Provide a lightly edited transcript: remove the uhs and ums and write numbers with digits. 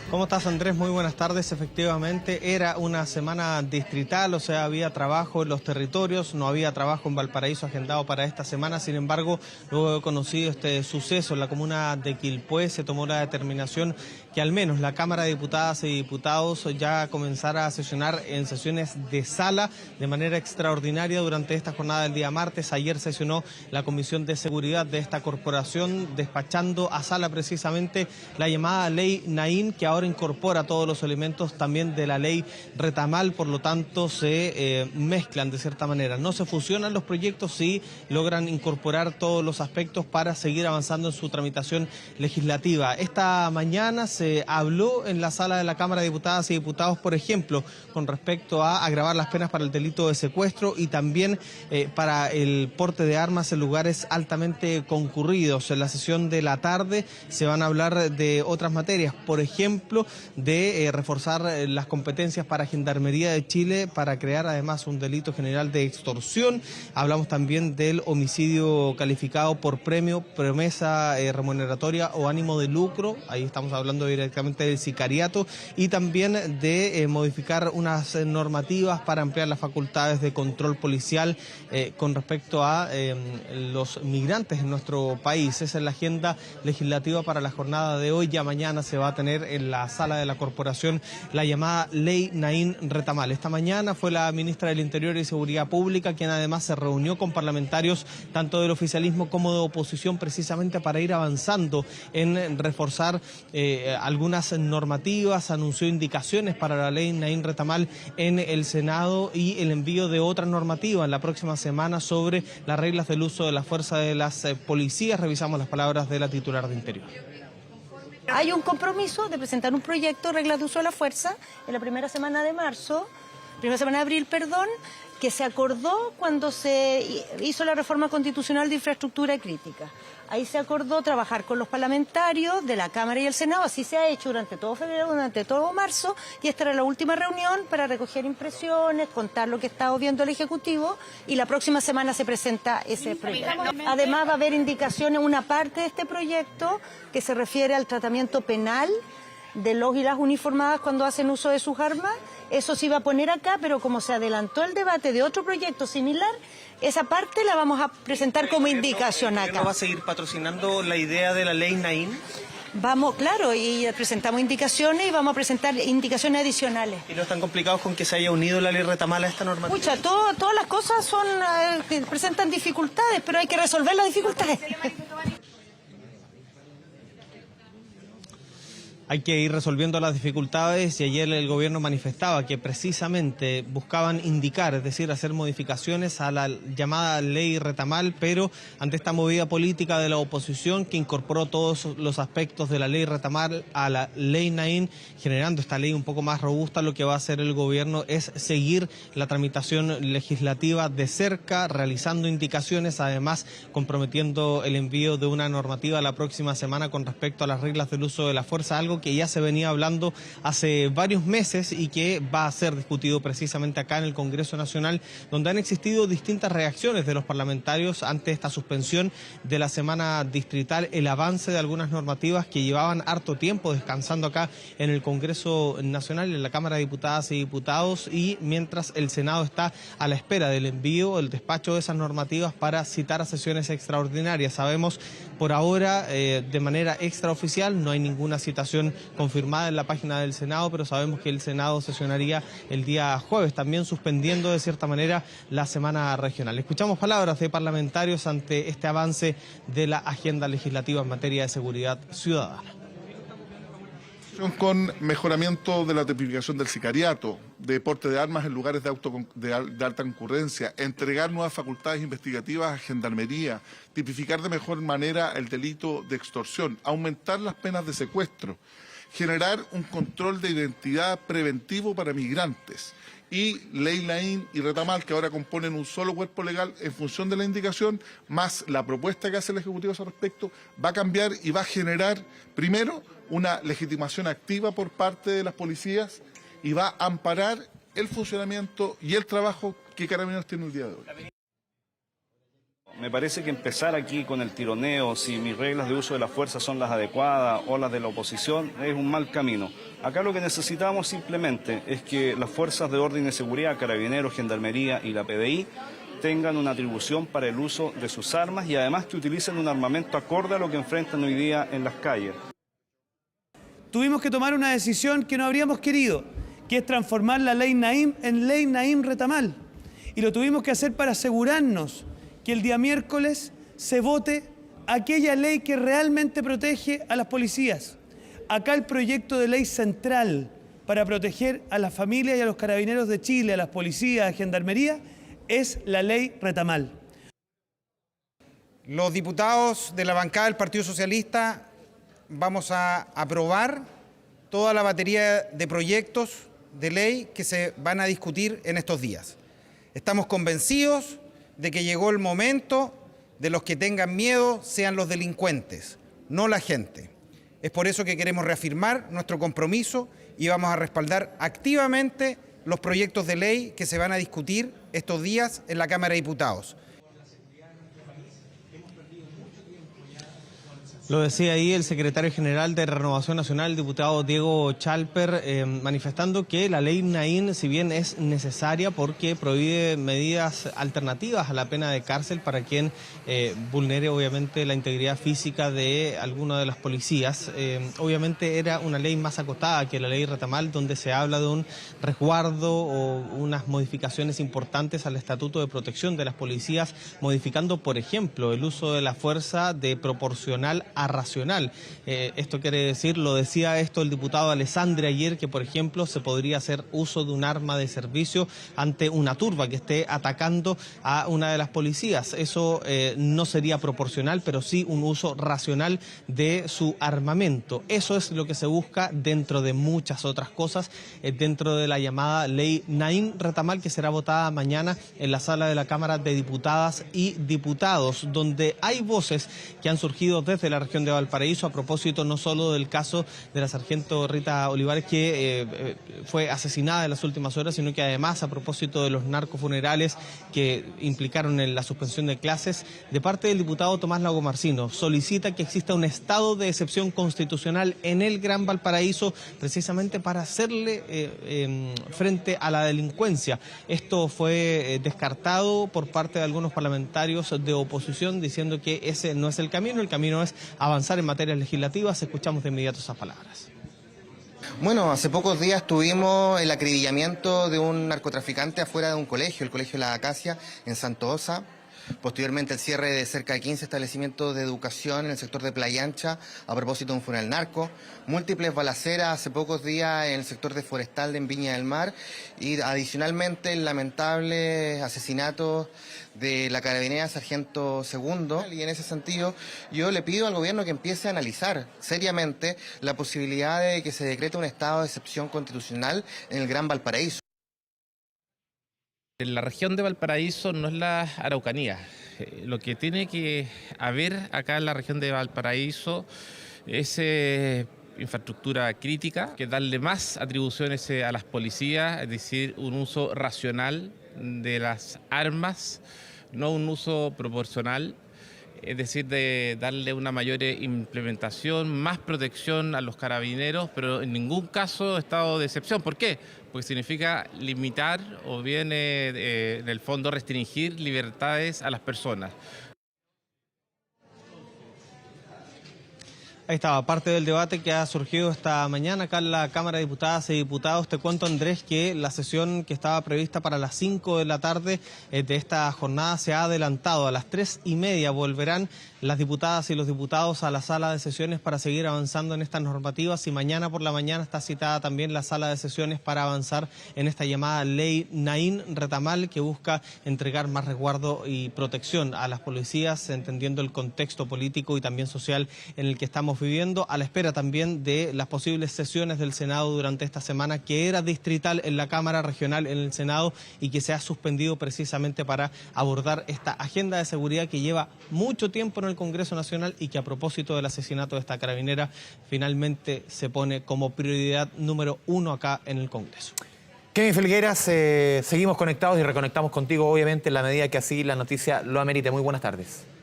¿Cómo estás, Andrés? Muy buenas tardes. Efectivamente, era una semana distrital, o sea, había trabajo en los territorios, no había trabajo en Valparaíso agendado para esta semana. Sin embargo, luego de conocido este suceso en la comuna de Quilpué, se tomó la determinación que al menos la Cámara de Diputadas y Diputados ya comenzara a sesionar en sesiones de sala de manera extraordinaria durante esta jornada del día martes. Ayer sesionó la Comisión de Seguridad de esta corporación, despachando a sala precisamente la llamada Ley Naín, que ahora incorpora todos los elementos también de la Ley Retamal, por lo tanto se mezclan de cierta manera. No se fusionan los proyectos, sí logran incorporar todos los aspectos para seguir avanzando en su tramitación legislativa. Esta mañana se habló en la sala de la Cámara de Diputadas y Diputados, por ejemplo, con respecto a agravar las penas para el delito de secuestro y también para el porte de armas en lugares altamente concurridos. En la sesión de la tarde se van a hablar de otras materias, por ejemplo, de reforzar las competencias para Gendarmería de Chile para crear además un delito general de extorsión. Hablamos también del homicidio calificado por premio, promesa remuneratoria o ánimo de lucro. Ahí estamos hablando directamente del sicariato, y también de modificar unas normativas para ampliar las facultades de control policial con respecto a los migrantes en nuestro país. Esa es la agenda legislativa para la jornada de hoy. Ya mañana se va a tener en la sala de la corporación la llamada Ley Naín Retamal. Esta mañana fue la ministra del Interior y Seguridad Pública quien además se reunió con parlamentarios tanto del oficialismo como de oposición, precisamente para ir avanzando en reforzar algunas normativas. Anunció indicaciones para la Ley Naín Retamal en el Senado y el envío de otra normativa en la próxima semana sobre las reglas del uso de la fuerza de las policías. Revisamos las palabras de la titular de Interior. Hay un compromiso de presentar un proyecto de reglas de uso de la fuerza en la primera semana de abril, que se acordó cuando se hizo la reforma constitucional de infraestructura crítica. Ahí se acordó trabajar con los parlamentarios de la Cámara y el Senado, así se ha hecho durante todo febrero, durante todo marzo, y esta era la última reunión para recoger impresiones, contar lo que está viendo el Ejecutivo, y la próxima semana se presenta ese proyecto. Además va a haber indicaciones, una parte de este proyecto que se refiere al tratamiento penal de los y las uniformadas cuando hacen uso de sus armas. Eso se iba a poner acá, pero como se adelantó el debate de otro proyecto similar, esa parte la vamos a presentar como indicación acá. ¿No va a seguir patrocinando la idea de la Ley Naín? Vamos, claro, y presentamos indicaciones y vamos a presentar indicaciones adicionales. ¿Y no están complicados con que se haya unido la Ley Retamal a esta normativa? Pucha, todas las cosas presentan dificultades, pero hay que resolver las dificultades. Hay que ir resolviendo las dificultades, y ayer el gobierno manifestaba que precisamente buscaban indicar, es decir, hacer modificaciones a la llamada Ley Retamal, pero ante esta movida política de la oposición que incorporó todos los aspectos de la Ley Retamal a la Ley Naín, generando esta ley un poco más robusta, lo que va a hacer el gobierno es seguir la tramitación legislativa de cerca, realizando indicaciones, además comprometiendo el envío de una normativa la próxima semana con respecto a las reglas del uso de la fuerza, algo que ya se venía hablando hace varios meses y que va a ser discutido precisamente acá en el Congreso Nacional, donde han existido distintas reacciones de los parlamentarios ante esta suspensión de la semana distrital, el avance de algunas normativas que llevaban harto tiempo descansando acá en el Congreso Nacional, en la Cámara de Diputadas y Diputados, y mientras el Senado está a la espera del envío, el despacho de esas normativas para citar a sesiones extraordinarias. Sabemos por ahora, de manera extraoficial, no hay ninguna citación confirmada en la página del Senado, pero sabemos que el Senado sesionaría el día jueves, también suspendiendo de cierta manera la semana regional. Escuchamos palabras de parlamentarios ante este avance de la agenda legislativa en materia de seguridad ciudadana. Con mejoramiento de la tipificación del sicariato, de porte de armas en lugares de alta concurrencia, entregar nuevas facultades investigativas a Gendarmería, tipificar de mejor manera el delito de extorsión, aumentar las penas de secuestro, generar un control de identidad preventivo para migrantes, y Ley Naín y Retamal, que ahora componen un solo cuerpo legal en función de la indicación, más la propuesta que hace el Ejecutivo a ese respecto, va a cambiar y va a generar, primero, una legitimación activa por parte de las policías, y va a amparar el funcionamiento y el trabajo que Carabineros tiene el día de hoy. Me parece que empezar aquí con el tironeo, si mis reglas de uso de la fuerza son las adecuadas o las de la oposición, es un mal camino. Acá lo que necesitamos simplemente es que las fuerzas de orden y seguridad, Carabineros, Gendarmería y la PDI, tengan una atribución para el uso de sus armas y además que utilicen un armamento acorde a lo que enfrentan hoy día en las calles. Tuvimos que tomar una decisión que no habríamos querido, que es transformar la ley Naim en ley Naim Retamal. Y lo tuvimos que hacer para asegurarnos que el día miércoles se vote aquella ley que realmente protege a las policías. Acá el proyecto de ley central para proteger a las familias y a los carabineros de Chile, a las policías, a Gendarmería, es la ley Retamal. Los diputados de la bancada del Partido Socialista vamos a aprobar toda la batería de proyectos de ley que se van a discutir en estos días. Estamos convencidos de que llegó el momento de los que tengan miedo sean los delincuentes, no la gente. Es por eso que queremos reafirmar nuestro compromiso y vamos a respaldar activamente los proyectos de ley que se van a discutir estos días en la Cámara de Diputados. Lo decía ahí el secretario general de Renovación Nacional, el diputado Diego Chalper, manifestando que la ley Naim, si bien es necesaria porque prohíbe medidas alternativas a la pena de cárcel para quien vulnere obviamente la integridad física de alguna de las policías, obviamente era una ley más acotada que la ley Retamal, donde se habla de un resguardo o unas modificaciones importantes al Estatuto de Protección de las Policías, modificando, por ejemplo, el uso de la fuerza de proporcional a racional. Esto quiere decir, lo decía esto el diputado Alessandri ayer, que por ejemplo se podría hacer uso de un arma de servicio ante una turba que esté atacando a una de las policías. Eso no sería proporcional, pero sí un uso racional de su armamento. Eso es lo que se busca dentro de muchas otras cosas, dentro de la llamada ley Naim Retamal, que será votada mañana en la sala de la Cámara de Diputadas y Diputados, donde hay voces que han surgido desde la región de Valparaíso a propósito no solo del caso de la sargento Rita Olivares, que fue asesinada en las últimas horas, sino que además a propósito de los narcofunerales que implicaron en la suspensión de clases. De parte del diputado Tomás Lagomarsino, solicita que exista un estado de excepción constitucional en el Gran Valparaíso, precisamente para hacerle frente a la delincuencia. Esto fue descartado por parte de algunos parlamentarios de oposición, diciendo que ese no es el camino es avanzar en materias legislativas. Escuchamos de inmediato esas palabras. Bueno, hace pocos días tuvimos el acribillamiento de un narcotraficante afuera de un colegio, el Colegio La Acacia, en Santa Osa. Posteriormente el cierre de cerca de 15 establecimientos de educación en el sector de Playa Ancha a propósito de un funeral narco, múltiples balaceras hace pocos días en el sector de Forestal en Viña del Mar y adicionalmente el lamentable asesinato de la carabinera Sargento Segundo. Y en ese sentido yo le pido al gobierno que empiece a analizar seriamente la posibilidad de que se decrete un estado de excepción constitucional en el Gran Valparaíso. La región de Valparaíso no es la Araucanía. Lo que tiene que haber acá en la región de Valparaíso es infraestructura crítica, que darle más atribuciones a las policías, es decir, un uso racional de las armas, no un uso proporcional, es decir, de darle una mayor implementación, más protección a los carabineros, pero en ningún caso estado de excepción. ¿Por qué? Porque significa limitar o bien, en el fondo, restringir libertades a las personas. Ahí estaba parte del debate que ha surgido esta mañana acá en la Cámara de Diputadas y Diputados. Te cuento, Andrés, que la sesión que estaba prevista para las 5 de la tarde de esta jornada se ha adelantado. A las 3:30 volverán las diputadas y los diputados a la sala de sesiones para seguir avanzando en estas normativas, y mañana por la mañana está citada también la sala de sesiones para avanzar en esta llamada ley Naim Retamal, que busca entregar más resguardo y protección a las policías, entendiendo el contexto político y también social en el que estamos viviendo, a la espera también de las posibles sesiones del Senado durante esta semana, que era distrital en la Cámara, regional en el Senado, y que se ha suspendido precisamente para abordar esta agenda de seguridad que lleva mucho tiempo en el Congreso Nacional y que, a propósito del asesinato de esta carabinera, finalmente se pone como prioridad número 1 acá en el Congreso. Kevin Felgueras, seguimos conectados y reconectamos contigo, obviamente, en la medida que así la noticia lo amerite. Muy buenas tardes.